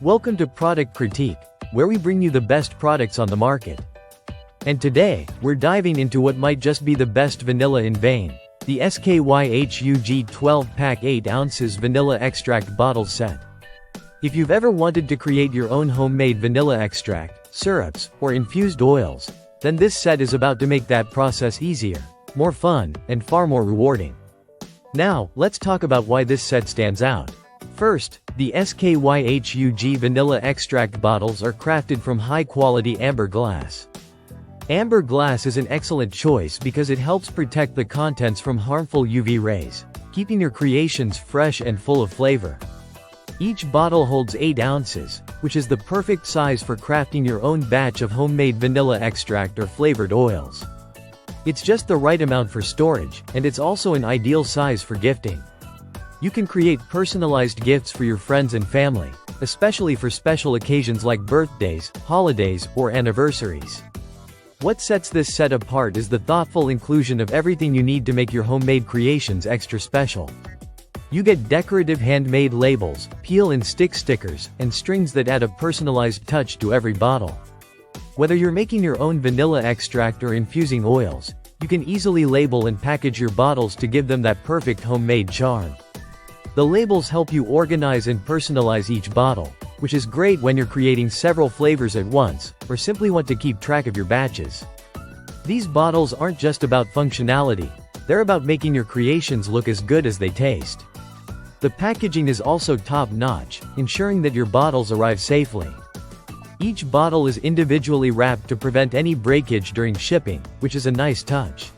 Welcome to Product Critique, where we bring you the best products on the market. And today, we're diving into what might just be the best vanilla in Vain, the SKYHUG 12-pack 8 ounces vanilla extract bottle set. If you've ever wanted to create your own homemade vanilla extract, syrups, or infused oils, then this set is about to make that process easier, more fun, and far more rewarding. Now, let's talk about why this set stands out. First, the SKYHUG vanilla extract bottles are crafted from high-quality amber glass. Amber glass is an excellent choice because it helps protect the contents from harmful UV rays, keeping your creations fresh and full of flavor. Each bottle holds 8 ounces, which is the perfect size for crafting your own batch of homemade vanilla extract or flavored oils. It's just the right amount for storage, and it's also an ideal size for gifting. You can create personalized gifts for your friends and family, especially for special occasions like birthdays, holidays, or anniversaries. What sets this set apart is the thoughtful inclusion of everything you need to make your homemade creations extra special. You get decorative handmade labels, peel and stick stickers, and strings that add a personalized touch to every bottle. Whether you're making your own vanilla extract or infusing oils, you can easily label and package your bottles to give them that perfect homemade charm. The labels help you organize and personalize each bottle, which is great when you're creating several flavors at once, or simply want to keep track of your batches. These bottles aren't just about functionality, they're about making your creations look as good as they taste. The packaging is also top-notch, ensuring that your bottles arrive safely. Each bottle is individually wrapped to prevent any breakage during shipping, which is a nice touch.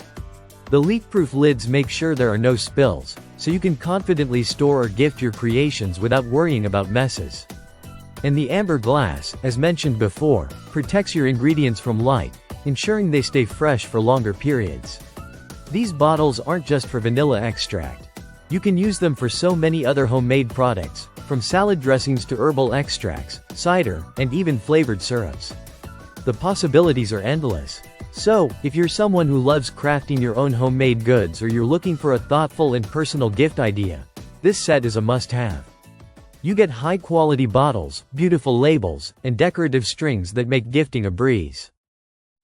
The leak-proof lids make sure there are no spills, so you can confidently store or gift your creations without worrying about messes. And the amber glass, as mentioned before, protects your ingredients from light, ensuring they stay fresh for longer periods. These bottles aren't just for vanilla extract. You can use them for so many other homemade products, from salad dressings to herbal extracts, cider, and even flavored syrups. The possibilities are endless. So, if you're someone who loves crafting your own homemade goods or you're looking for a thoughtful and personal gift idea, this set is a must-have. You get high-quality bottles, beautiful labels, and decorative strings that make gifting a breeze.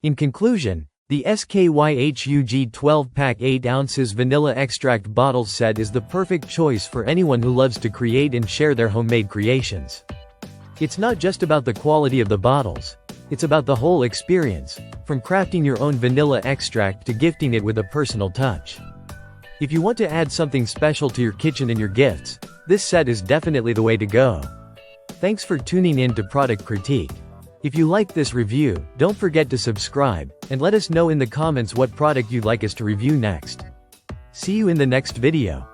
In conclusion, the SKYHUG 12-pack 8 ounces vanilla extract bottle set is the perfect choice for anyone who loves to create and share their homemade creations. It's not just about the quality of the bottles. It's about the whole experience, from crafting your own vanilla extract to gifting it with a personal touch. If you want to add something special to your kitchen and your gifts, this set is definitely the way to go. Thanks for tuning in to Product Critique. If you liked this review, don't forget to subscribe, and let us know in the comments what product you'd like us to review next. See you in the next video.